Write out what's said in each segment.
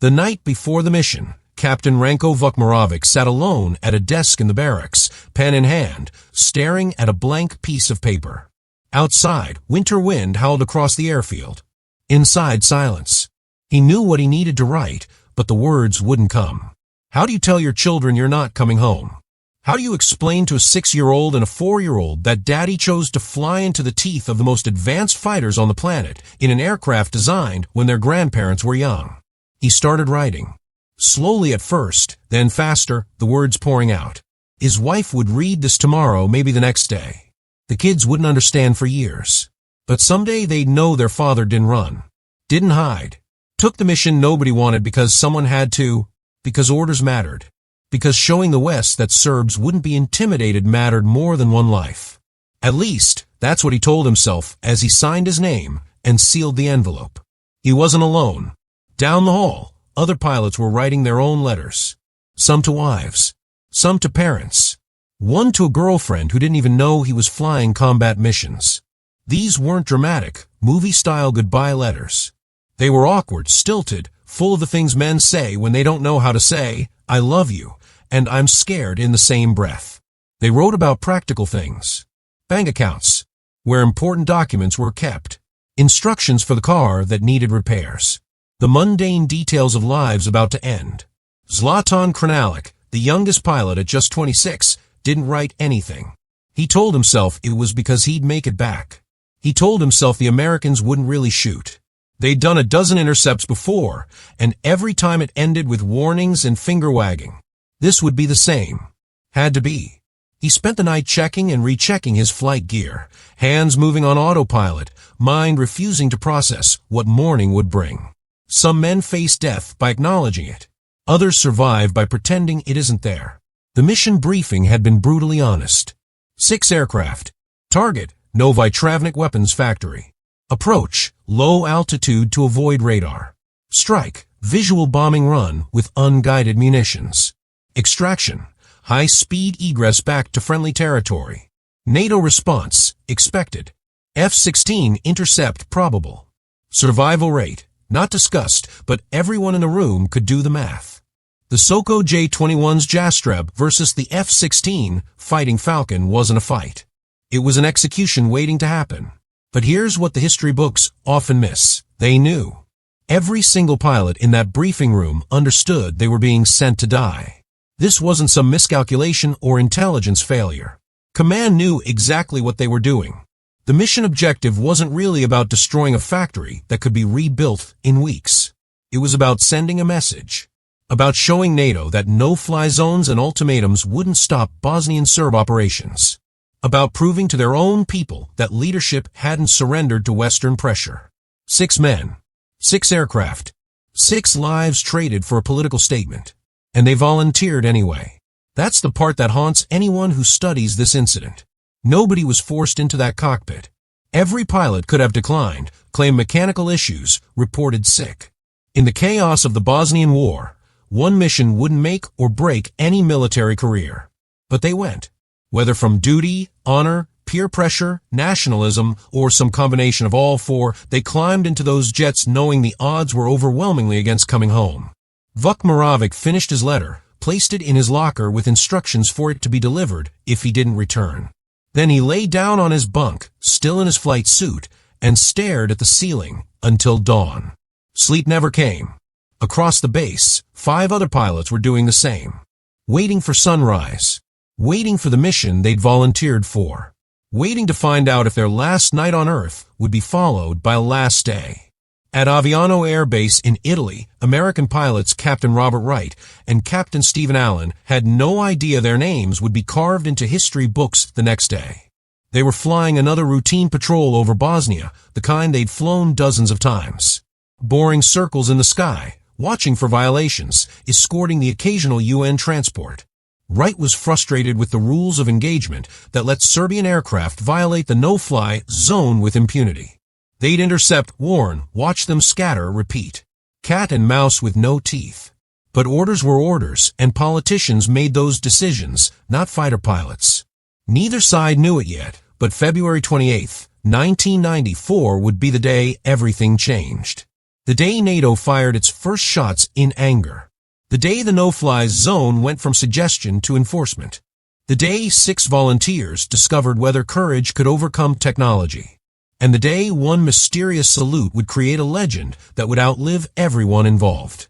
The night before the mission, Captain Ranko Vukmirovic sat alone at a desk in the barracks, pen in hand, staring at a blank piece of paper. Outside, winter wind howled across the airfield. Inside, silence. He knew what he needed to write, but the words wouldn't come. How do you tell your children you're not coming home? How do you explain to a 6-year-old and a 4-year-old that daddy chose to fly into the teeth of the most advanced fighters on the planet in an aircraft designed when their grandparents were young? He started writing. Slowly at first, then faster, the words pouring out. His wife would read this tomorrow, maybe the next day. The kids wouldn't understand for years. But someday they'd know their father didn't run, didn't hide, took the mission nobody wanted because someone had to, because orders mattered, because showing the West that Serbs wouldn't be intimidated mattered more than one life. At least, that's what he told himself as he signed his name and sealed the envelope. He wasn't alone. Down the hall, other pilots were writing their own letters. Some to wives, some to parents, one to a girlfriend who didn't even know he was flying combat missions. These weren't dramatic, movie-style goodbye letters. They were awkward, stilted, full of the things men say when they don't know how to say, "I love you," and "I'm scared" in the same breath. They wrote about practical things. Bank accounts, where important documents were kept. Instructions for the car that needed repairs. The mundane details of lives about to end. Zlatan Kranalic, the youngest pilot at just 26, didn't write anything. He told himself it was because he'd make it back. He told himself the Americans wouldn't really shoot. They'd done a dozen intercepts before, and every time it ended with warnings and finger-wagging. This would be the same. Had to be. He spent the night checking and rechecking his flight gear, hands moving on autopilot, mind refusing to process what morning would bring. Some men face death by acknowledging it. Others survive by pretending it isn't there. The mission briefing had been brutally honest. 6 aircraft. Target, Novi Travnik Weapons Factory. Approach, low altitude to avoid radar. Strike, visual bombing run with unguided munitions. Extraction, high-speed egress back to friendly territory. NATO response, expected. F-16 intercept probable. Survival rate, not discussed, but everyone in the room could do the math. The Soko J-21 Jastreb versus the F-16 Fighting Falcon wasn't a fight. It was an execution waiting to happen. But here's what the history books often miss. They knew. Every single pilot in that briefing room understood they were being sent to die. This wasn't some miscalculation or intelligence failure. Command knew exactly what they were doing. The mission objective wasn't really about destroying a factory that could be rebuilt in weeks. It was about sending a message. About showing NATO that no-fly zones and ultimatums wouldn't stop Bosnian Serb operations. About proving to their own people that leadership hadn't surrendered to Western pressure. 6 men, 6 aircraft, 6 lives traded for a political statement. And they volunteered anyway. That's the part that haunts anyone who studies this incident. Nobody was forced into that cockpit. Every pilot could have declined, claimed mechanical issues, reported sick. In the chaos of the Bosnian War, one mission wouldn't make or break any military career. But they went. Whether from duty, honor, peer pressure, nationalism, or some combination of all 4, they climbed into those jets knowing the odds were overwhelmingly against coming home. Vukmirovic finished his letter, placed it in his locker with instructions for it to be delivered if he didn't return. Then he lay down on his bunk, still in his flight suit, and stared at the ceiling until dawn. Sleep never came. Across the base, 5 other pilots were doing the same. Waiting for sunrise. Waiting for the mission they'd volunteered for. Waiting to find out if their last night on Earth would be followed by a last day. At Aviano Air Base in Italy, American pilots Captain Robert Wright and Captain Stephen Allen had no idea their names would be carved into history books the next day. They were flying another routine patrol over Bosnia, the kind they'd flown dozens of times. Boring circles in the sky, watching for violations, escorting the occasional UN transport. Wright was frustrated with the rules of engagement that let Serbian aircraft violate the no-fly zone with impunity. They'd intercept, warn, watch them scatter, repeat. Cat and mouse with no teeth. But orders were orders, and politicians made those decisions, not fighter pilots. Neither side knew it yet, but February 28, 1994 would be the day everything changed. The day NATO fired its first shots in anger. The day the no-fly zone went from suggestion to enforcement. The day 6 volunteers discovered whether courage could overcome technology. And the day one mysterious salute would create a legend that would outlive everyone involved.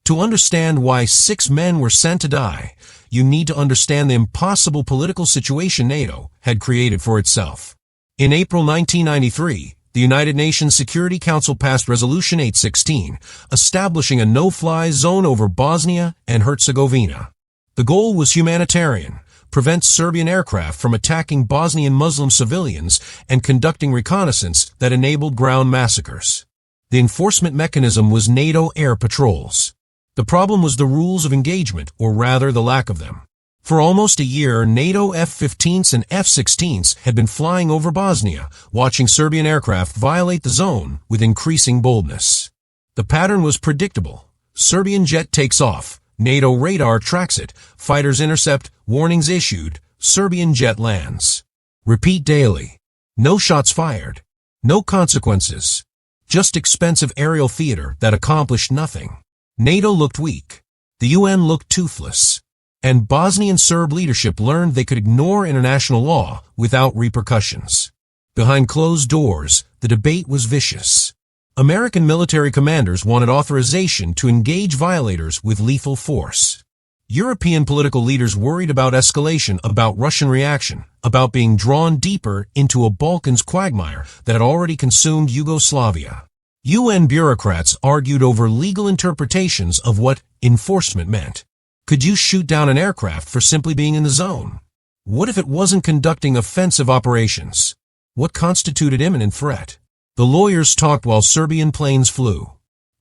To understand why 6 men were sent to die, you need to understand the impossible political situation NATO had created for itself. In April 1993, the United Nations Security Council passed Resolution 816, establishing a no-fly zone over Bosnia and Herzegovina. The goal was humanitarian: prevent Serbian aircraft from attacking Bosnian Muslim civilians and conducting reconnaissance that enabled ground massacres. The enforcement mechanism was NATO air patrols. The problem was the rules of engagement, or rather the lack of them. For almost a year, NATO F-15s and F-16s had been flying over Bosnia, watching Serbian aircraft violate the zone with increasing boldness. The pattern was predictable. Serbian jet takes off. NATO radar tracks it. Fighters intercept. Warnings issued. Serbian jet lands. Repeat daily. No shots fired. No consequences. Just expensive aerial theater that accomplished nothing. NATO looked weak. The UN looked toothless. And Bosnian Serb leadership learned they could ignore international law without repercussions. Behind closed doors, the debate was vicious. American military commanders wanted authorization to engage violators with lethal force. European political leaders worried about escalation, about Russian reaction, about being drawn deeper into a Balkans quagmire that had already consumed Yugoslavia. UN bureaucrats argued over legal interpretations of what enforcement meant. Could you shoot down an aircraft for simply being in the zone? What if it wasn't conducting offensive operations? What constituted imminent threat? The lawyers talked while Serbian planes flew.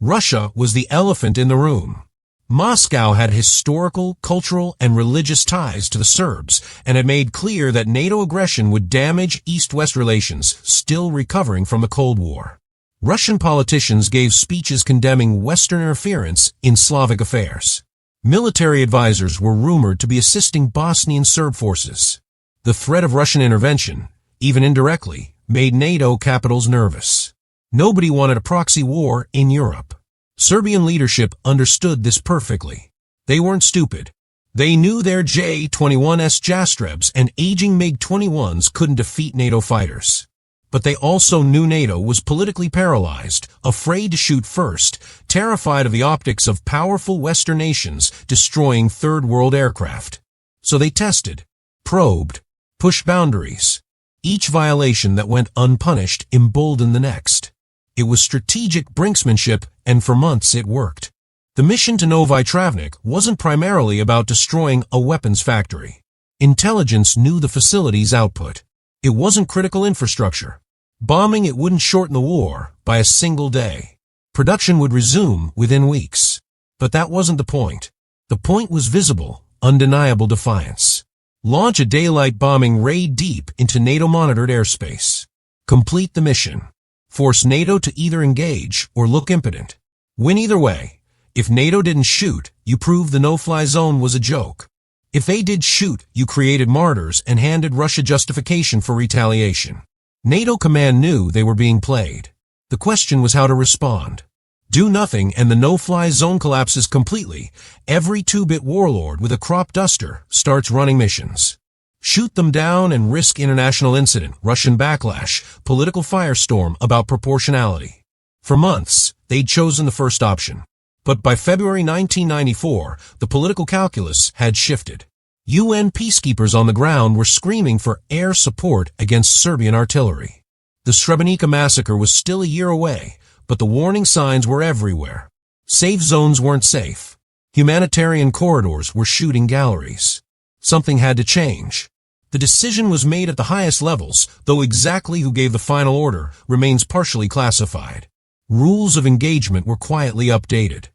Russia was the elephant in the room. Moscow had historical, cultural, and religious ties to the Serbs and had made clear that NATO aggression would damage East-West relations, still recovering from the Cold War. Russian politicians gave speeches condemning Western interference in Slavic affairs. Military advisors were rumored to be assisting Bosnian Serb forces. The threat of Russian intervention, even indirectly, made NATO capitals nervous. Nobody wanted a proxy war in Europe. Serbian leadership understood this perfectly. They weren't stupid. They knew their J-21 Jastrebs and aging MiG-21s couldn't defeat NATO fighters. But they also knew NATO was politically paralyzed, afraid to shoot first, terrified of the optics of powerful Western nations destroying Third World aircraft. So they tested, probed, pushed boundaries. Each violation that went unpunished emboldened the next. It was strategic brinksmanship, and for months it worked. The mission to Novi Travnik wasn't primarily about destroying a weapons factory. Intelligence knew the facility's output. It wasn't critical infrastructure. Bombing it wouldn't shorten the war by a single day. Production would resume within weeks. But that wasn't the point. The point was visible, undeniable defiance. Launch a daylight bombing raid deep into NATO-monitored airspace. Complete the mission. Force NATO to either engage or look impotent. Win either way. If NATO didn't shoot, you proved the no-fly zone was a joke. If they did shoot, you created martyrs and handed Russia justification for retaliation. NATO command knew they were being played. The question was how to respond. Do nothing and the no-fly zone collapses completely. Every 2-bit warlord with a crop duster starts running missions. Shoot them down and risk international incident, Russian backlash, political firestorm about proportionality. For months, they'd chosen the first option. But by February 1994, the political calculus had shifted. UN peacekeepers on the ground were screaming for air support against Serbian artillery. The Srebrenica massacre was still a year away, but the warning signs were everywhere. Safe zones weren't safe. Humanitarian corridors were shooting galleries. Something had to change. The decision was made at the highest levels, though exactly who gave the final order remains partially classified. Rules of engagement were quietly updated.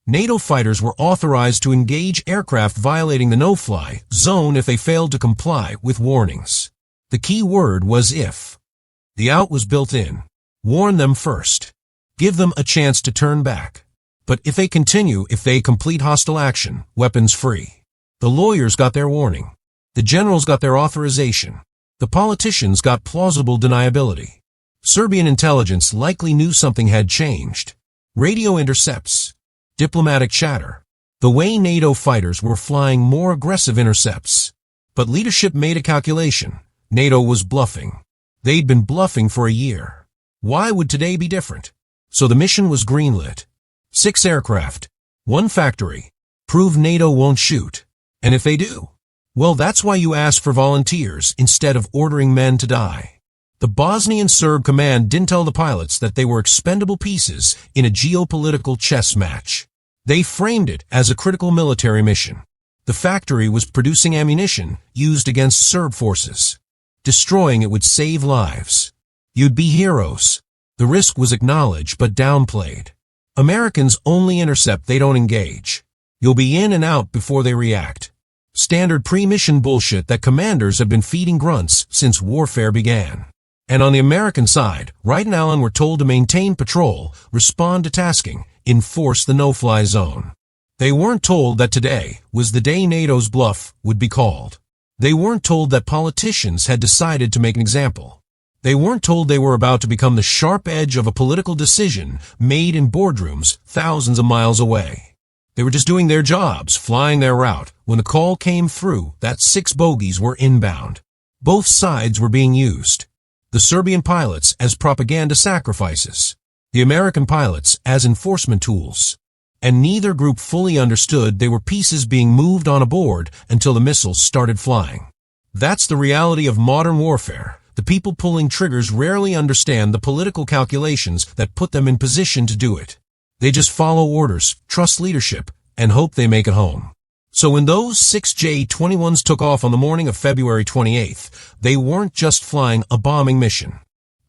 NATO fighters were authorized to engage aircraft violating the no-fly zone if they failed to comply with warnings. The key word was if. The out was built in. Warn them first. Give them a chance to turn back. But if they continue, if they complete hostile action, weapons free. The lawyers got their warning. The generals got their authorization. The politicians got plausible deniability. Serbian intelligence likely knew something had changed. Radio intercepts. Diplomatic chatter. The way NATO fighters were flying more aggressive intercepts. But leadership made a calculation. NATO was bluffing. They'd been bluffing for a year. Why would today be different? So the mission was greenlit. 6 aircraft. 1 factory. Prove NATO won't shoot. And if they do? Well, that's why you ask for volunteers instead of ordering men to die. The Bosnian Serb command didn't tell the pilots that they were expendable pieces in a geopolitical chess match. They framed it as a critical military mission. The factory was producing ammunition used against Serb forces. Destroying it would save lives. You'd be heroes. The risk was acknowledged but downplayed. Americans only intercept, they don't engage. You'll be in and out before they react. Standard pre-mission bullshit that commanders have been feeding grunts since warfare began. And on the American side, Wright and Allen were told to maintain patrol, respond to tasking, enforce the no-fly zone. They weren't told that today was the day NATO's bluff would be called. They weren't told that politicians had decided to make an example. They weren't told they were about to become the sharp edge of a political decision made in boardrooms thousands of miles away. They were just doing their jobs, flying their route, when the call came through that 6 bogies were inbound. Both sides were being used. The Serbian pilots as propaganda sacrifices. The American pilots as enforcement tools. And neither group fully understood they were pieces being moved on a board until the missiles started flying. That's the reality of modern warfare. The people pulling triggers rarely understand the political calculations that put them in position to do it. They just follow orders, trust leadership, and hope they make it home. So when those 6 J-21s took off on the morning of February 28th, they weren't just flying a bombing mission.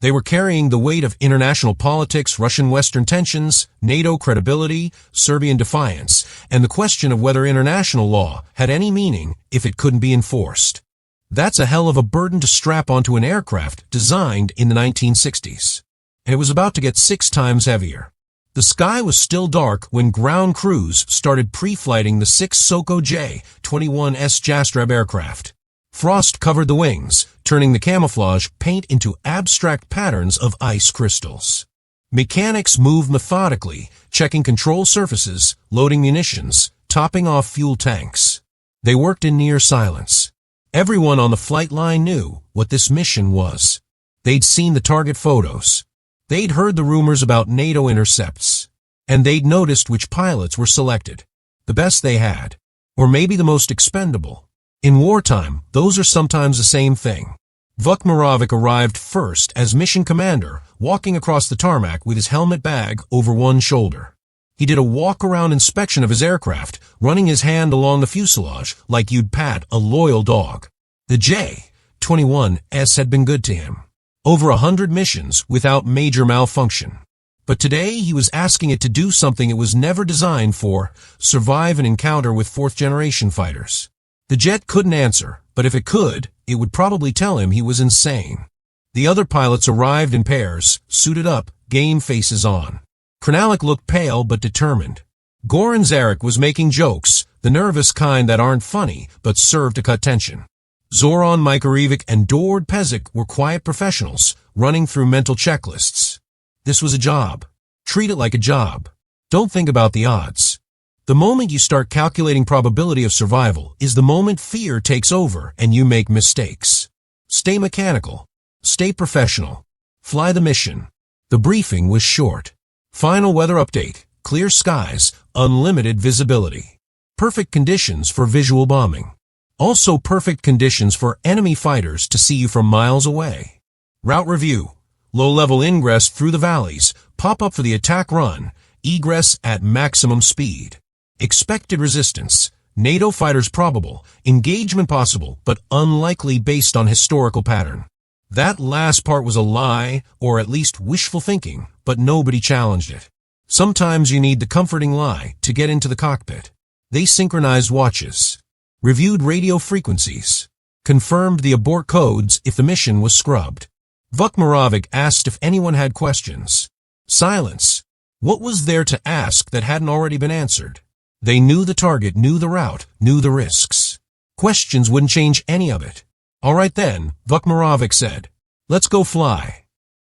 They were carrying the weight of international politics, Russian-Western tensions, NATO credibility, Serbian defiance, and the question of whether international law had any meaning if it couldn't be enforced. That's a hell of a burden to strap onto an aircraft designed in the 1960s. And it was about to get 6 times heavier. The sky was still dark when ground crews started pre-flighting the 6 Soko J-21 Jastreb aircraft. Frost covered the wings, turning the camouflage paint into abstract patterns of ice crystals. Mechanics moved methodically, checking control surfaces, loading munitions, topping off fuel tanks. They worked in near silence. Everyone on the flight line knew what this mission was. They'd seen the target photos. They'd heard the rumors about NATO intercepts. And they'd noticed which pilots were selected. The best they had. Or maybe the most expendable. In wartime, those are sometimes the same thing. Vukmirovic arrived first as mission commander, walking across the tarmac with his helmet bag over one shoulder. He did a walk-around inspection of his aircraft, running his hand along the fuselage like you'd pat a loyal dog. The J-21 had been good to him. Over 100 missions without major malfunction. But today he was asking it to do something it was never designed for, survive an encounter with 4th-generation fighters. The jet couldn't answer, but if it could, it would probably tell him he was insane. The other pilots arrived in pairs, suited up, game faces on. Krenalik looked pale but determined. Goran Zaric was making jokes, the nervous kind that aren't funny but serve to cut tension. Zoran Mikarevic and Dord Pezic were quiet professionals, running through mental checklists. This was a job. Treat it like a job. Don't think about the odds. The moment you start calculating probability of survival is the moment fear takes over and you make mistakes. Stay mechanical. Stay professional. Fly the mission. The briefing was short. Final weather update. Clear skies. Unlimited visibility. Perfect conditions for visual bombing. Also perfect conditions for enemy fighters to see you from miles away. Route review. Low-level ingress through the valleys. Pop up for the attack run. Egress at maximum speed. Expected resistance. NATO fighters probable. Engagement possible, but unlikely based on historical pattern. That last part was a lie, or at least wishful thinking, but nobody challenged it. Sometimes you need the comforting lie to get into the cockpit. They synchronized watches. Reviewed radio frequencies. Confirmed the abort codes if the mission was scrubbed. Vukmirovic asked if anyone had questions. Silence. What was there to ask that hadn't already been answered? They knew the target, knew the route, knew the risks. Questions wouldn't change any of it. All right then, Vukmirovic said. Let's go fly.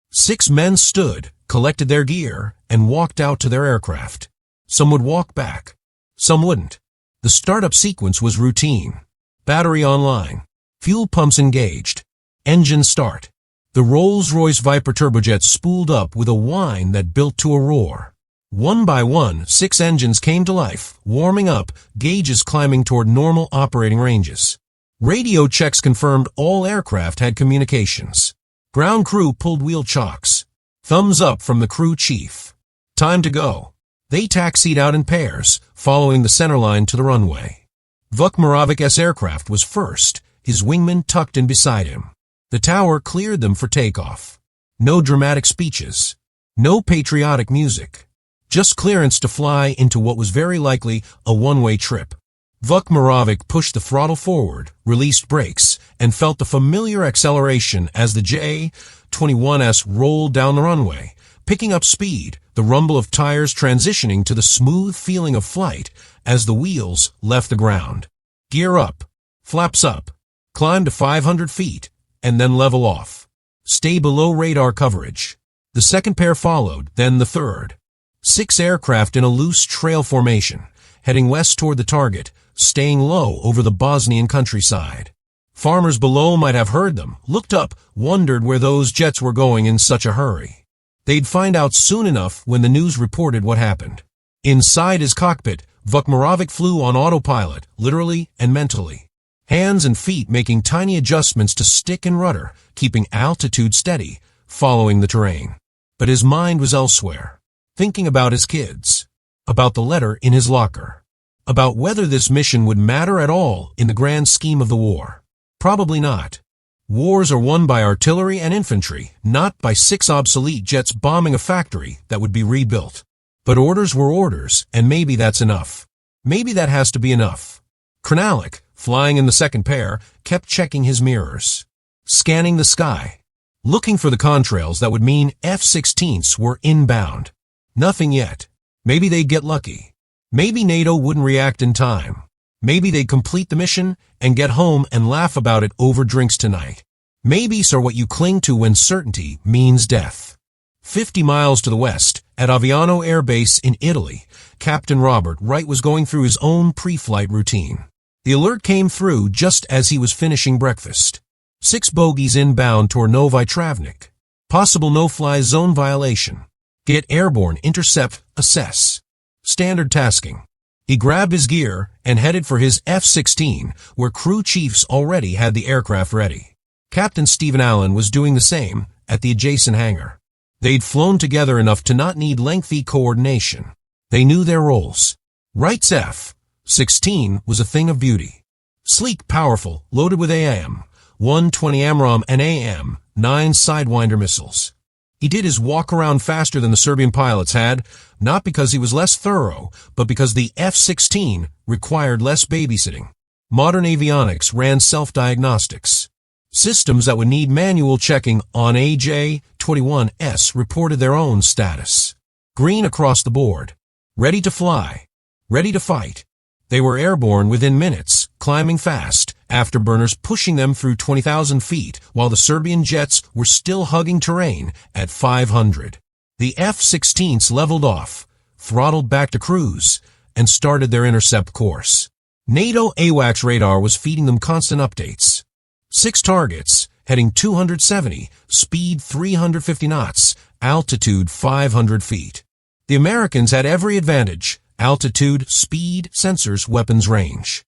6 men stood, collected their gear, and walked out to their aircraft. Some would walk back. Some wouldn't. The startup sequence was routine. Battery online. Fuel pumps engaged. Engine start. The Rolls-Royce Viper turbojets spooled up with a whine that built to a roar. One by one, 6 engines came to life, warming up, gauges climbing toward normal operating ranges. Radio checks confirmed all aircraft had communications. Ground crew pulled wheel chocks. Thumbs up from the crew chief. Time to go. They taxied out in pairs, following the centerline to the runway. Vukmirovic's aircraft was first, his wingman tucked in beside him. The tower cleared them for takeoff. No dramatic speeches. No patriotic music. Just clearance to fly into what was very likely a one-way trip. Vukmirovic pushed the throttle forward, released brakes, and felt the familiar acceleration as the J-21s rolled down the runway, picking up speed, the rumble of tires transitioning to the smooth feeling of flight as the wheels left the ground. Gear up, flaps up, climb to 500 feet, and then level off. Stay below radar coverage. The second pair followed, then the third. 6 aircraft in a loose trail formation, heading west toward the target, staying low over the Bosnian countryside. Farmers below might have heard them, looked up, wondered where those jets were going in such a hurry. They'd find out soon enough when the news reported what happened. Inside his cockpit, Vukmirovic flew on autopilot, literally and mentally. Hands and feet making tiny adjustments to stick and rudder, keeping altitude steady, following the terrain. But his mind was elsewhere, thinking about his kids, about the letter in his locker, about whether this mission would matter at all in the grand scheme of the war. Probably not. Wars are won by artillery and infantry, not by 6 obsolete jets bombing a factory that would be rebuilt. But orders were orders, and maybe that's enough. Maybe that has to be enough. Krenalik, flying in the second pair, kept checking his mirrors, scanning the sky, looking for the contrails that would mean F-16s were inbound. Nothing yet. Maybe they'd get lucky. Maybe NATO wouldn't react in time. Maybe they'd complete the mission and get home and laugh about it over drinks tonight. Maybes are what you cling to when certainty means death. 50 miles to the west, at Aviano Air Base in Italy, Captain Robert Wright was going through his own pre-flight routine. The alert came through just as he was finishing breakfast. 6 bogies inbound toward Novi Travnik. Possible no-fly zone violation. Get airborne, intercept, assess. Standard tasking. He grabbed his gear and headed for his F-16, where crew chiefs already had the aircraft ready. Captain Stephen Allen was doing the same at the adjacent hangar. They'd flown together enough to not need lengthy coordination. They knew their roles. Wright's F-16 was a thing of beauty. Sleek, powerful, loaded with AM-120 AMRAAM and AM-9 Sidewinder missiles. He did his walk-around faster than the Serbian pilots had, not because he was less thorough, but because the F-16 required less babysitting. Modern avionics ran self-diagnostics. Systems that would need manual checking on a J-21S reported their own status. Green across the board. Ready to fly. Ready to fight. They were airborne within minutes, climbing fast, afterburners pushing them through 20,000 feet, while the Serbian jets were still hugging terrain at 500. The F-16s leveled off, throttled back to cruise, and started their intercept course. NATO AWACS radar was feeding them constant updates. 6 targets, heading 270, speed 350 knots, altitude 500 feet. The Americans had every advantage: altitude, speed, sensors, weapons range.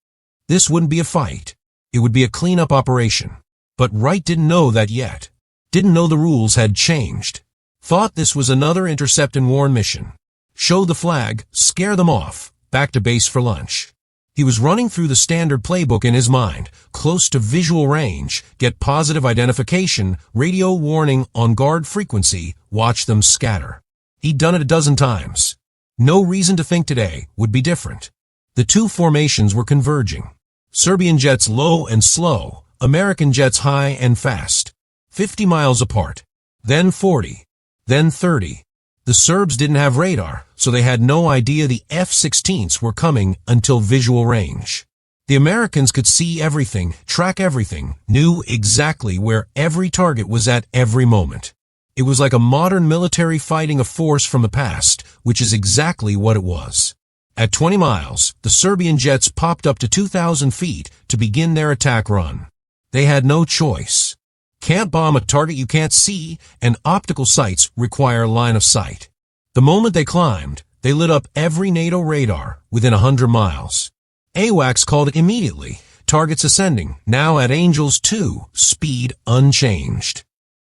This wouldn't be a fight. It would be a cleanup operation. But Wright didn't know that yet. Didn't know the rules had changed. Thought this was another intercept and warn mission. Show the flag, scare them off, back to base for lunch. He was running through the standard playbook in his mind, close to visual range, get positive identification, radio warning on guard frequency, watch them scatter. He'd done it a dozen times. No reason to think today would be different. The 2 formations were converging. Serbian jets low and slow, American jets high and fast. 50 miles apart. Then 40. Then 30. The Serbs didn't have radar, so they had no idea the F-16s were coming until visual range. The Americans could see everything, track everything, knew exactly where every target was at every moment. It was like a modern military fighting a force from the past, which is exactly what it was. At 20 miles, the Serbian jets popped up to 2,000 feet to begin their attack run. They had no choice. Can't bomb a target you can't see, and optical sights require line of sight. The moment they climbed, they lit up every NATO radar within 100 miles. AWACS called it immediately. Targets ascending, now at Angels 2, speed unchanged.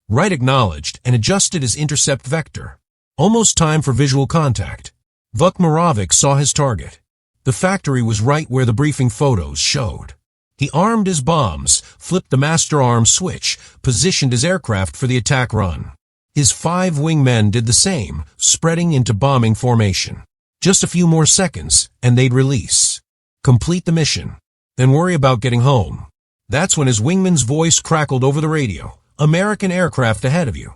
Wright acknowledged and adjusted his intercept vector. Almost time for visual contact. Vukmirovic saw his target. The factory was right where the briefing photos showed. He armed his bombs, flipped the master arm switch, positioned his aircraft for the attack run. His 5 wingmen did the same, spreading into bombing formation. Just a few more seconds, and they'd release. Complete the mission. Then worry about getting home. That's when his wingman's voice crackled over the radio. American aircraft ahead of you.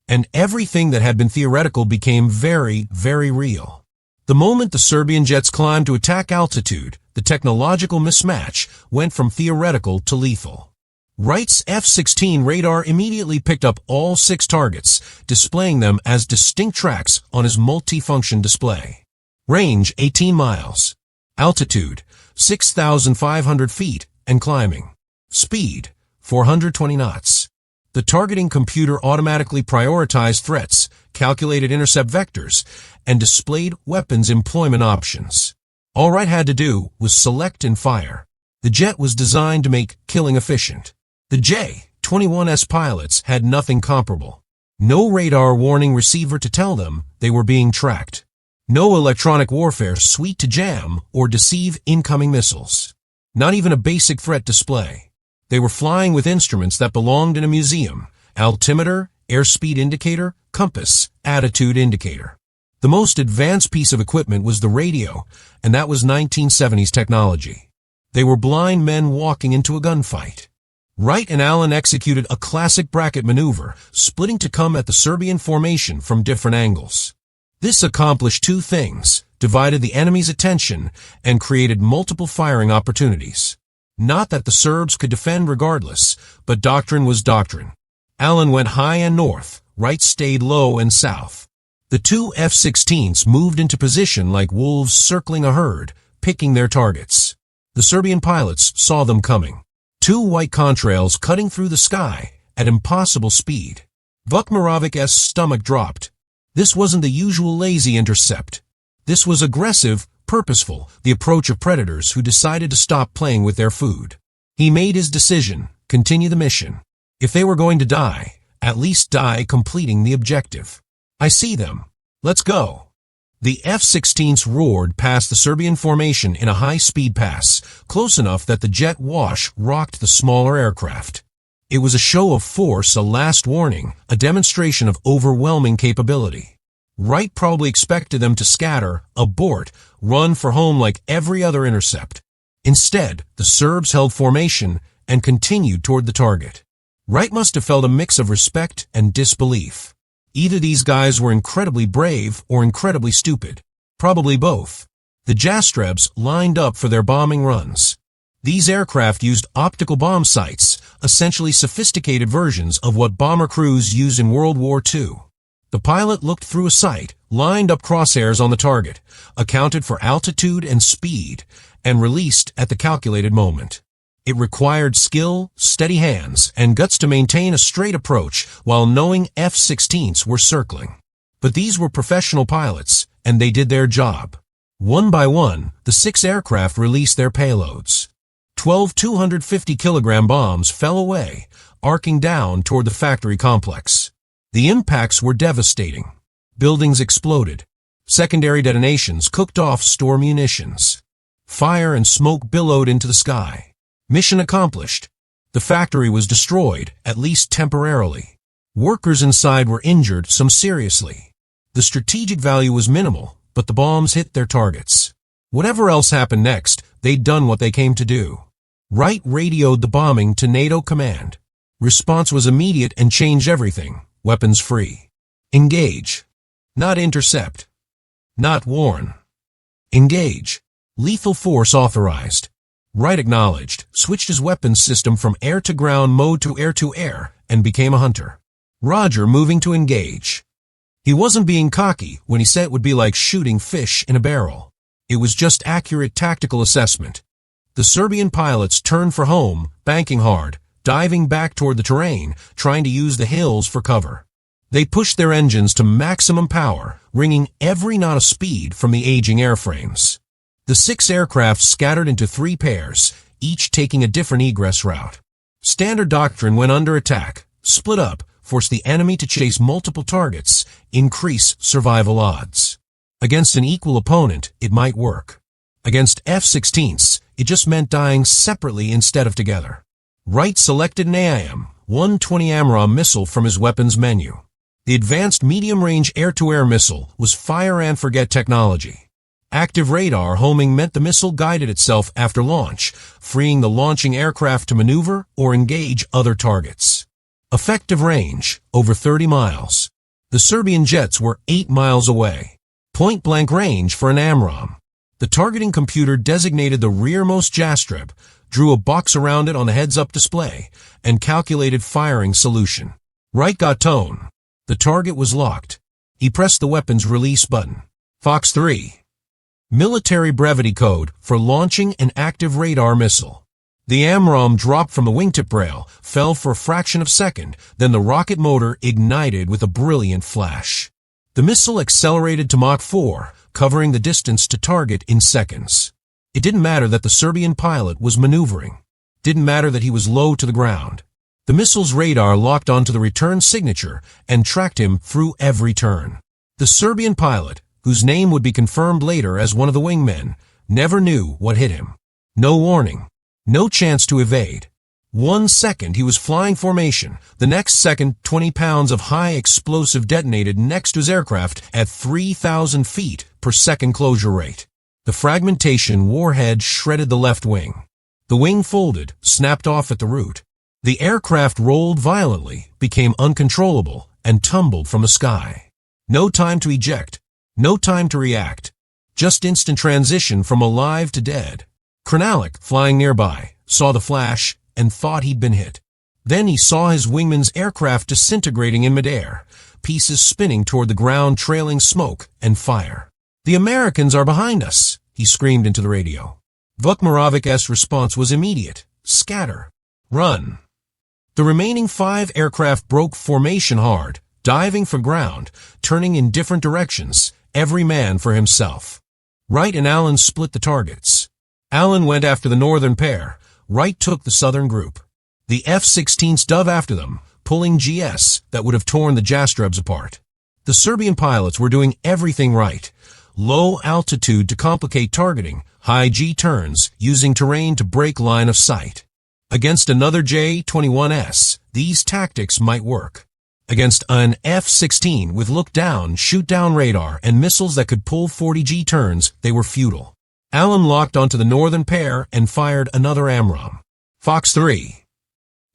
And everything that had been theoretical became very, very real. The moment the Serbian jets climbed to attack altitude, the technological mismatch went from theoretical to lethal. Wright's F-16 radar immediately picked up all 6 targets, displaying them as distinct tracks on his multi-function display. Range 18 miles. Altitude 6,500 feet and climbing. Speed 420 knots. The targeting computer automatically prioritized threats, calculated intercept vectors, and displayed weapons employment options. All Wright had to do was select and fire. The jet was designed to make killing efficient. The J-21's pilots had nothing comparable. No radar warning receiver to tell them they were being tracked. No electronic warfare suite to jam or deceive incoming missiles. Not even a basic threat display. They were flying with instruments that belonged in a museum. Altimeter, airspeed indicator, compass, attitude indicator. The most advanced piece of equipment was the radio, and that was 1970s technology. They were blind men walking into a gunfight. Wright and Allen executed a classic bracket maneuver, splitting to come at the Serbian formation from different angles. This accomplished 2 things, divided the enemy's attention, and created multiple firing opportunities. Not that the Serbs could defend regardless, but doctrine was doctrine. Allen went high and north, Wright stayed low and south. The 2 F-16s moved into position like wolves circling a herd, picking their targets. The Serbian pilots saw them coming. 2 white contrails cutting through the sky at impossible speed. Vukmirovic's stomach dropped. This wasn't the usual lazy intercept. This was aggressive, purposeful, the approach of predators who decided to stop playing with their food. He made his decision, continue the mission. If they were going to die, at least die completing the objective. I see them. Let's go. The F-16s roared past the Serbian formation in a high-speed pass, close enough that the jet wash rocked the smaller aircraft. It was a show of force, a last warning, a demonstration of overwhelming capability. Wright probably expected them to scatter, abort, run for home like every other intercept. Instead, the Serbs held formation and continued toward the target. Wright must have felt a mix of respect and disbelief. Either these guys were incredibly brave or incredibly stupid. Probably both. The Jastrebs lined up for their bombing runs. These aircraft used optical bomb sights, essentially sophisticated versions of what bomber crews used in World War II. The pilot looked through a sight, lined up crosshairs on the target, accounted for altitude and speed, and released at the calculated moment. It required skill, steady hands, and guts to maintain a straight approach while knowing F-16s were circling. But these were professional pilots, and they did their job. One by one, the 6 aircraft released their payloads. 12 250-kilogram bombs fell away, arcing down toward the factory complex. The impacts were devastating. Buildings exploded. Secondary detonations cooked off store munitions. Fire and smoke billowed into the sky. Mission accomplished. The factory was destroyed, at least temporarily. Workers inside were injured, some seriously. The strategic value was minimal, but the bombs hit their targets. Whatever else happened next, they'd done what they came to do. Wright radioed the bombing to NATO command. Response was immediate and changed everything. Weapons free. Engage. Not intercept. Not warn. Engage. Lethal force authorized. Wright acknowledged, switched his weapons system from air-to-ground mode to air-to-air, and became a hunter. Roger, moving to engage. He wasn't being cocky when he said it would be like shooting fish in a barrel. It was just accurate tactical assessment. The Serbian pilots turned for home, banking hard, diving back toward the terrain, trying to use the hills for cover. They pushed their engines to maximum power, wringing every knot of speed from the aging airframes. The 6 aircraft scattered into 3 pairs, each taking a different egress route. Standard doctrine when under attack: split up, force the enemy to chase multiple targets, increase survival odds. Against an equal opponent, it might work. Against F-16s, it just meant dying separately instead of together. Wright selected an AIM-120 AMRAAM missile from his weapons menu. The Advanced Medium-Range Air-to-Air Missile was fire-and-forget technology. Active radar homing meant the missile guided itself after launch, freeing the launching aircraft to maneuver or engage other targets. Effective range, over 30 miles. The Serbian jets were 8 miles away. Point-blank range for an AMRAAM. The targeting computer designated the rearmost Jastreb, drew a box around it on the heads-up display, and calculated firing solution. Wright got tone. The target was locked. He pressed the weapon's release button. Fox 3. Military brevity code for launching an active radar missile. The AMRAAM dropped from the wingtip rail, fell for a fraction of a second, then the rocket motor ignited with a brilliant flash. The missile accelerated to Mach 4, covering the distance to target in seconds. It didn't matter that the Serbian pilot was maneuvering. Didn't matter that he was low to the ground. The missile's radar locked onto the return signature and tracked him through every turn. The Serbian pilot, whose name would be confirmed later as one of the wingmen, never knew what hit him. No warning. No chance to evade. 1 second he was flying formation. The next second, 20 pounds of high explosive detonated next to his aircraft at 3,000 feet per second closure rate. The fragmentation warhead shredded the left wing. The wing folded, snapped off at the root. The aircraft rolled violently, became uncontrollable, and tumbled from the sky. No time to eject. No time to react. Just instant transition from alive to dead. Krenalik, flying nearby, saw the flash and thought he'd been hit. Then he saw his wingman's aircraft disintegrating in midair, pieces spinning toward the ground, trailing smoke and fire. "The Americans are behind us," he screamed into the radio. Vukmirovic's response was immediate. Scatter. Run. The remaining 5 aircraft broke formation hard, diving for ground, turning in different directions, every man for himself. Wright and Allen split the targets. Allen went after the northern pair. Wright took the southern group. The F-16s dove after them, pulling GS that would have torn the Jastrebs apart. The Serbian pilots were doing everything right. Low altitude to complicate targeting, high G turns, using terrain to break line of sight. Against another J-21S, these tactics might work. Against an F-16 with look-down, shoot-down radar and missiles that could pull 40 G turns, they were futile. Allen locked onto the northern pair and fired another AMRAAM. Fox 3.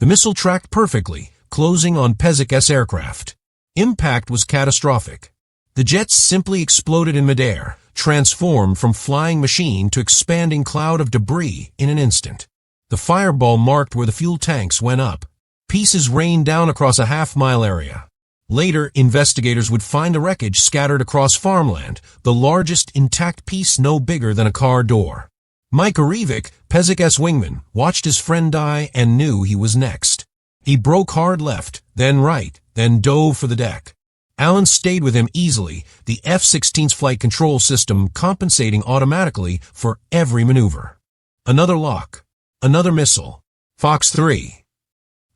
The missile tracked perfectly, closing on Pezic's aircraft. Impact was catastrophic. The jets simply exploded in midair, transformed from flying machine to expanding cloud of debris in an instant. The fireball marked where the fuel tanks went up. Pieces rained down across a half-mile area. Later, investigators would find the wreckage scattered across farmland, the largest intact piece no bigger than a car door. Mike Arivic, Pezic's wingman, watched his friend die and knew he was next. He broke hard left, then right, then dove for the deck. Allen stayed with him easily, the F-16's flight control system compensating automatically for every maneuver. Another lock. Another missile. Fox 3.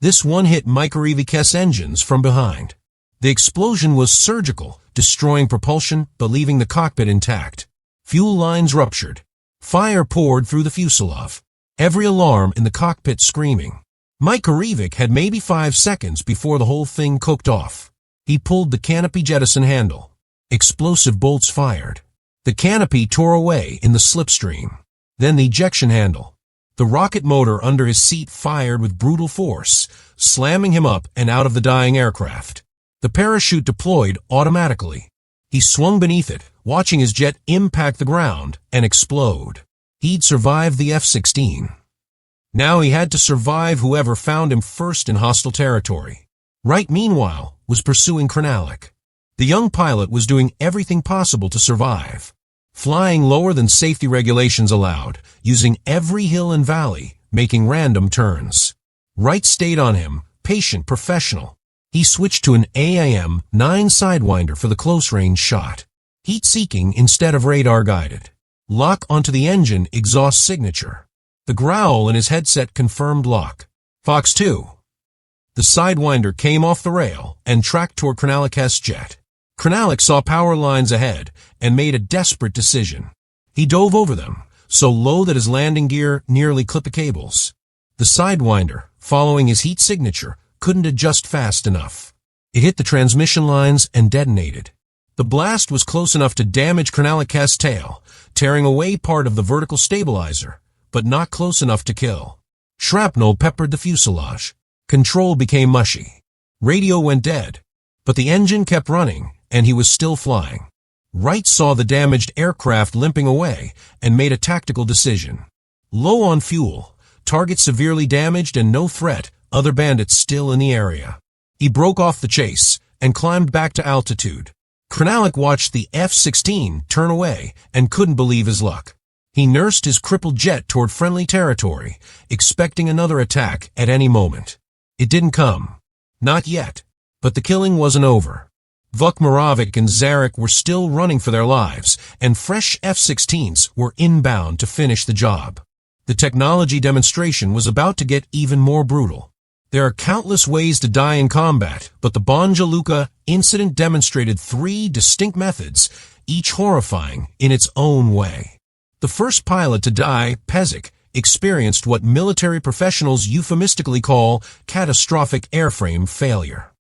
This one hit Mike Arivic's engines from behind. The explosion was surgical, destroying propulsion but leaving the cockpit intact. Fuel lines ruptured. Fire poured through the fuselage. Every alarm in the cockpit screaming. Mike Arivic had maybe 5 seconds before the whole thing cooked off. He pulled the canopy jettison handle. Explosive bolts fired. The canopy tore away in the slipstream. Then the ejection handle. The rocket motor under his seat fired with brutal force, slamming him up and out of the dying aircraft. The parachute deployed automatically. He swung beneath it, watching his jet impact the ground and explode. He'd survived the F-16. Now he had to survive whoever found him first in hostile territory. Wright, meanwhile, was pursuing Krenalik. The young pilot was doing everything possible to survive, flying lower than safety regulations allowed, using every hill and valley, making random turns. Wright stayed on him, patient, professional. He switched to an AIM-9 Sidewinder for the close-range shot. Heat-seeking instead of radar-guided. Lock onto the engine exhaust signature. The growl in his headset confirmed lock. Fox 2. The Sidewinder came off the rail and tracked toward Krenalik's jet. Krenalik saw power lines ahead and made a desperate decision. He dove over them, so low that his landing gear nearly clipped the cables. The Sidewinder, following his heat signature, couldn't adjust fast enough. It hit the transmission lines and detonated. The blast was close enough to damage Krenalik's tail, tearing away part of the vertical stabilizer, but not close enough to kill. Shrapnel peppered the fuselage. Control became mushy. Radio went dead, but the engine kept running, and he was still flying. Wright saw the damaged aircraft limping away and made a tactical decision. Low on fuel, target severely damaged and no threat, other bandits still in the area. He broke off the chase and climbed back to altitude. Krenalik watched the F-16 turn away and couldn't believe his luck. He nursed his crippled jet toward friendly territory, expecting another attack at any moment. It didn't come. Not yet. But the killing wasn't over. Vukmirovic and Zarek were still running for their lives, and fresh F-16s were inbound to finish the job. The technology demonstration was about to get even more brutal. There are countless ways to die in combat, but the Banja Luka incident demonstrated 3 distinct methods, each horrifying in its own way. The first pilot to die, Pezic, experienced what military professionals euphemistically call catastrophic airframe failure.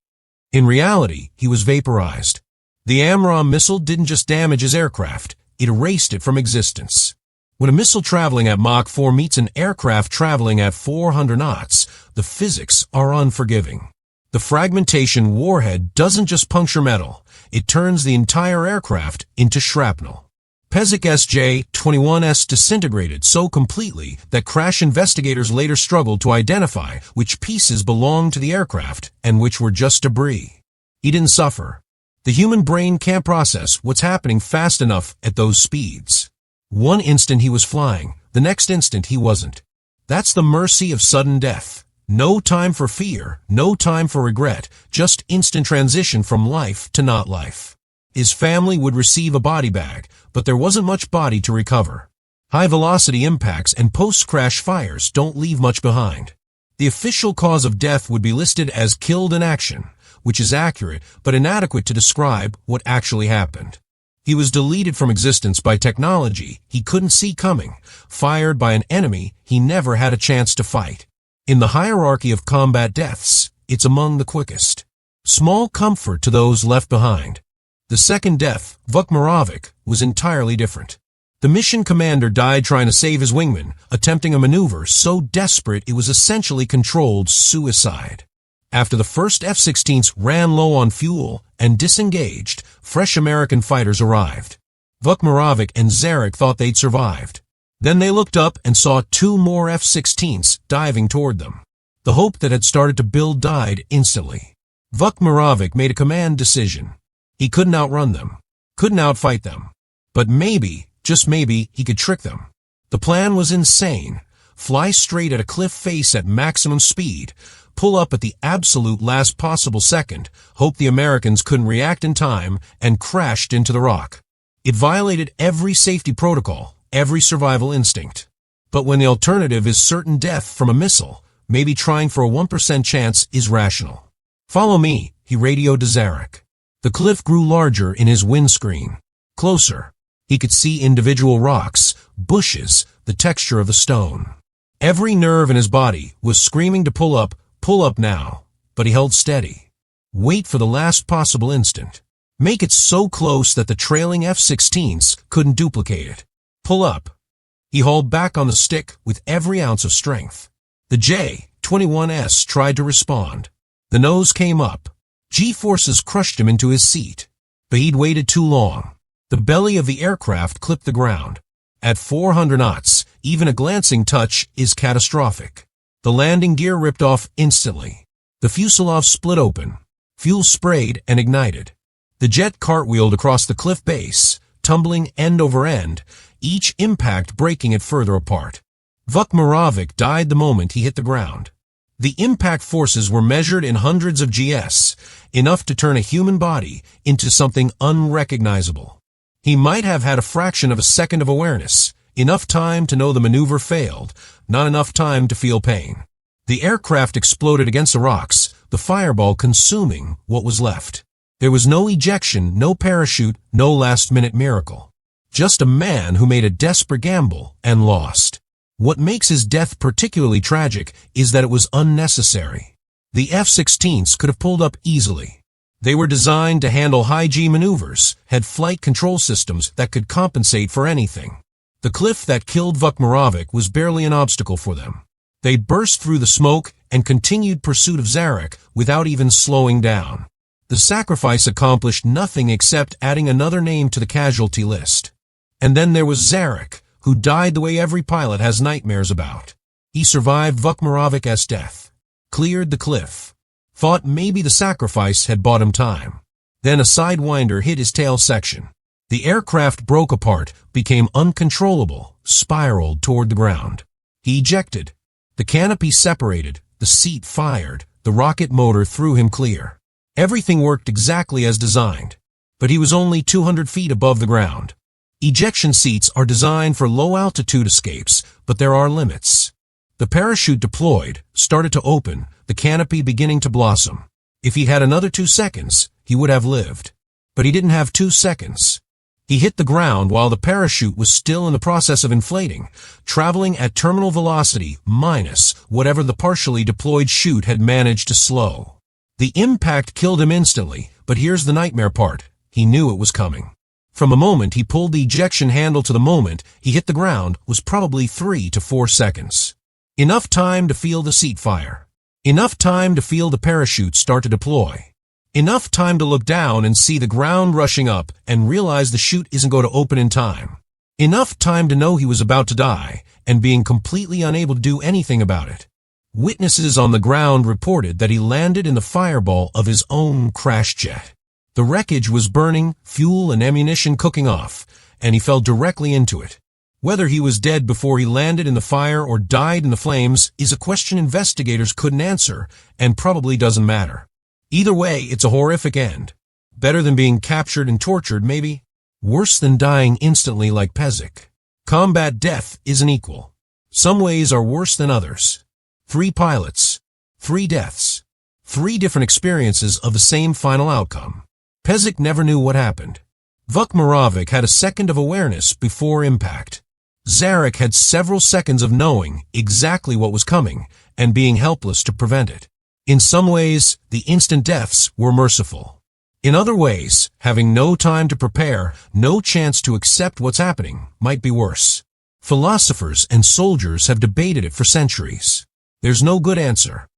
In reality, he was vaporized. The AMRAAM missile didn't just damage his aircraft, it erased it from existence. When a missile traveling at Mach 4 meets an aircraft traveling at 400 knots, the physics are unforgiving. The fragmentation warhead doesn't just puncture metal, it turns the entire aircraft into shrapnel. Pezic's J-21 disintegrated so completely that crash investigators later struggled to identify which pieces belonged to the aircraft and which were just debris. He didn't suffer. The human brain can't process what's happening fast enough at those speeds. One instant he was flying, the next instant he wasn't. That's the mercy of sudden death. No time for fear, no time for regret, just instant transition from life to not life. His family would receive a body bag, but there wasn't much body to recover. High-velocity impacts and post-crash fires don't leave much behind. The official cause of death would be listed as killed in action, which is accurate but inadequate to describe what actually happened. He was deleted from existence by technology he couldn't see coming, fired by an enemy he never had a chance to fight. In the hierarchy of combat deaths, it's among the quickest. Small comfort to those left behind. The second death, Vukmirovic, was entirely different. The mission commander died trying to save his wingman, attempting a maneuver so desperate it was essentially controlled suicide. After the first F-16s ran low on fuel and disengaged, fresh American fighters arrived. Vukmirovic and Zarek thought they'd survived. Then they looked up and saw 2 more F-16s diving toward them. The hope that had started to build died instantly. Vukmirovic made a command decision. He couldn't outrun them, couldn't outfight them. But maybe, just maybe, he could trick them. The plan was insane. Fly straight at a cliff face at maximum speed, pull up at the absolute last possible second, hope the Americans couldn't react in time, and crashed into the rock. It violated every safety protocol, every survival instinct. But when the alternative is certain death from a missile, maybe trying for a 1% chance is rational. "Follow me," he radioed to Zarek. The cliff grew larger in his windscreen. Closer. He could see individual rocks, bushes, the texture of the stone. Every nerve in his body was screaming to pull up now, but he held steady. Wait for the last possible instant. Make it so close that the trailing F-16s couldn't duplicate it. Pull up. He hauled back on the stick with every ounce of strength. The J-21 tried to respond. The nose came up. G-forces crushed him into his seat. But he'd waited too long. The belly of the aircraft clipped the ground. At 400 knots, even a glancing touch is catastrophic. The landing gear ripped off instantly. The fuselage split open. fuel sprayed and ignited. The jet cartwheeled across the cliff base, tumbling end over end, each impact breaking it further apart. Vukmirovic died the moment he hit the ground. The impact forces were measured in hundreds of GS, enough to turn a human body into something unrecognizable. He might have had a fraction of a second of awareness, enough time to know the maneuver failed, not enough time to feel pain. The aircraft exploded against the rocks, the fireball consuming what was left. There was no ejection, no parachute, no last-minute miracle. Just a man who made a desperate gamble and lost. What makes his death particularly tragic is that it was unnecessary. The F-16s could have pulled up easily. They were designed to handle high-G maneuvers, had flight control systems that could compensate for anything. The cliff that killed Vukmirovic was barely an obstacle for them. They burst through the smoke and continued pursuit of Zarek without even slowing down. The sacrifice accomplished nothing except adding another name to the casualty list. And then there was Zarek, who died the way every pilot has nightmares about. He survived Vukmirovic's death, cleared the cliff, thought maybe the sacrifice had bought him time. Then a sidewinder hit his tail section. The aircraft broke apart, became uncontrollable, spiraled toward the ground. He ejected. The canopy separated, the seat fired, the rocket motor threw him clear. Everything worked exactly as designed, but he was only 200 feet above the ground. Ejection seats are designed for low-altitude escapes, but there are limits. The parachute deployed, started to open, the canopy beginning to blossom. If he had another 2 seconds, he would have lived. But he didn't have 2 seconds. He hit the ground while the parachute was still in the process of inflating, traveling at terminal velocity minus whatever the partially deployed chute had managed to slow. The impact killed him instantly, but here's the nightmare part. He knew it was coming. From the moment he pulled the ejection handle to the moment he hit the ground was probably 3 to 4 seconds. Enough time to feel the seat fire. Enough time to feel the parachute start to deploy. Enough time to look down and see the ground rushing up and realize the chute isn't going to open in time. Enough time to know he was about to die and being completely unable to do anything about it. Witnesses on the ground reported that he landed in the fireball of his own crash jet. The wreckage was burning, fuel and ammunition cooking off, and he fell directly into it. Whether he was dead before he landed in the fire or died in the flames is a question investigators couldn't answer and probably doesn't matter. Either way, it's a horrific end. Better than being captured and tortured, maybe. Worse than dying instantly like Pezic. Combat death isn't equal. Some ways are worse than others. 3 pilots, 3 deaths, 3 different experiences of the same final outcome. Pezic never knew what happened. Vukmirovic had a second of awareness before impact. Zarek had several seconds of knowing exactly what was coming and being helpless to prevent it. In some ways, the instant deaths were merciful. In other ways, having no time to prepare, no chance to accept what's happening, might be worse. Philosophers and soldiers have debated it for centuries. There's no good answer.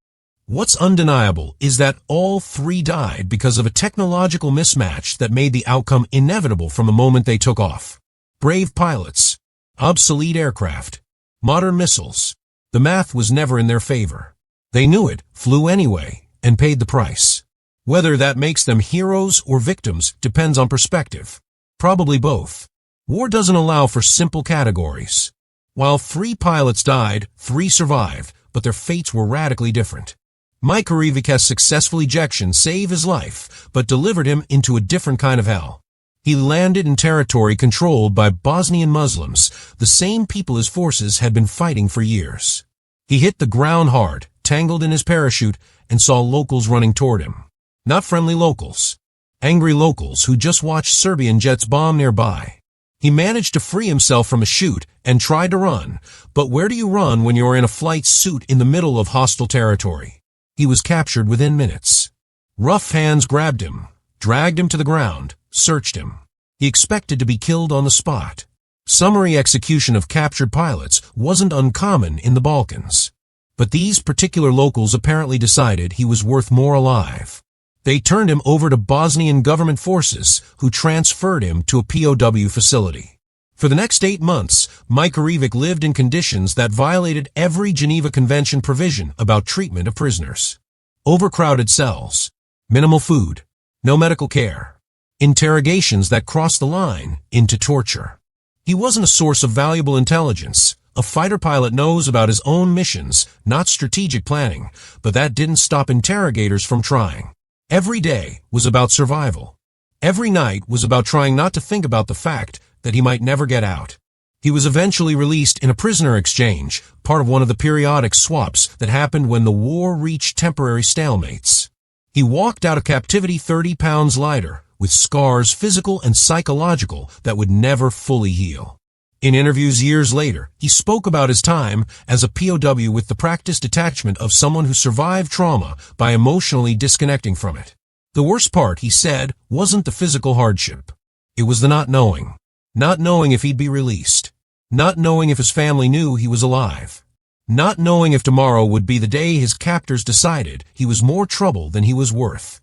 What's undeniable is that all 3 died because of a technological mismatch that made the outcome inevitable from the moment they took off. Brave pilots, obsolete aircraft, modern missiles. The math was never in their favor. They knew it, flew anyway, and paid the price. Whether that makes them heroes or victims depends on perspective. Probably both. War doesn't allow for simple categories. While 3 pilots died, 3 survived, but their fates were radically different. Mikurivic's successful ejection saved his life, but delivered him into a different kind of hell. He landed in territory controlled by Bosnian Muslims, the same people his forces had been fighting for years. He hit the ground hard, tangled in his parachute, and saw locals running toward him. Not friendly locals. Angry locals who just watched Serbian jets bomb nearby. He managed to free himself from a chute and tried to run, but where do you run when you're in a flight suit in the middle of hostile territory? He was captured within minutes. Rough hands grabbed him, dragged him to the ground, searched him. He expected to be killed on the spot. Summary execution of captured pilots wasn't uncommon in the Balkans. But these particular locals apparently decided he was worth more alive. They turned him over to Bosnian government forces, who transferred him to a POW facility. For the next 8 months, Mikurivic lived in conditions that violated every Geneva Convention provision about treatment of prisoners. Overcrowded cells, Minimal food. No medical care. Interrogations that crossed the line into torture. He wasn't a source of valuable intelligence. A fighter pilot knows about his own missions, not strategic planning, but that didn't stop interrogators from trying. Every day was about survival. Every night was about trying not to think about the fact that he might never get out. He was eventually released in a prisoner exchange, part of one of the periodic swaps that happened when the war reached temporary stalemates. He walked out of captivity 30 pounds lighter, with scars physical and psychological that would never fully heal. In interviews years later, he spoke about his time as a POW with the practiced detachment of someone who survived trauma by emotionally disconnecting from it. The worst part, he said, wasn't the physical hardship. It was the not knowing. Not knowing if he'd be released. Not knowing if his family knew he was alive. Not knowing if tomorrow would be the day his captors decided he was more trouble than he was worth.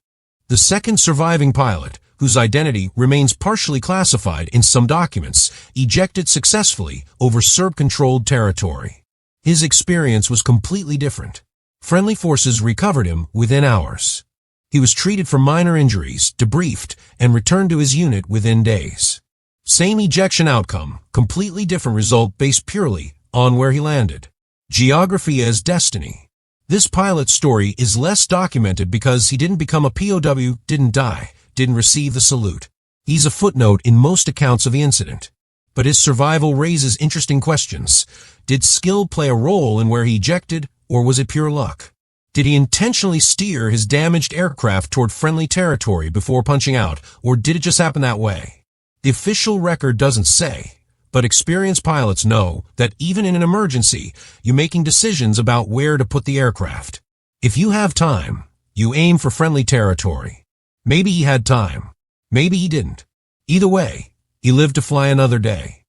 The second surviving pilot, whose identity remains partially classified in some documents, ejected successfully over Serb-controlled territory. His experience was completely different. Friendly forces recovered him within hours. He was treated for minor injuries, debriefed, and returned to his unit within days. Same ejection outcome, completely different result based purely on where he landed. Geography as destiny. This pilot's story is less documented because he didn't become a POW, didn't die, didn't receive the salute. He's a footnote in most accounts of the incident. But his survival raises interesting questions. Did skill play a role in where he ejected, or was it pure luck? Did he intentionally steer his damaged aircraft toward friendly territory before punching out, or did it just happen that way? The official record doesn't say, but experienced pilots know that even in an emergency, you're making decisions about where to put the aircraft. If you have time, you aim for friendly territory. Maybe he had time. Maybe he didn't. Either way, he lived to fly another day.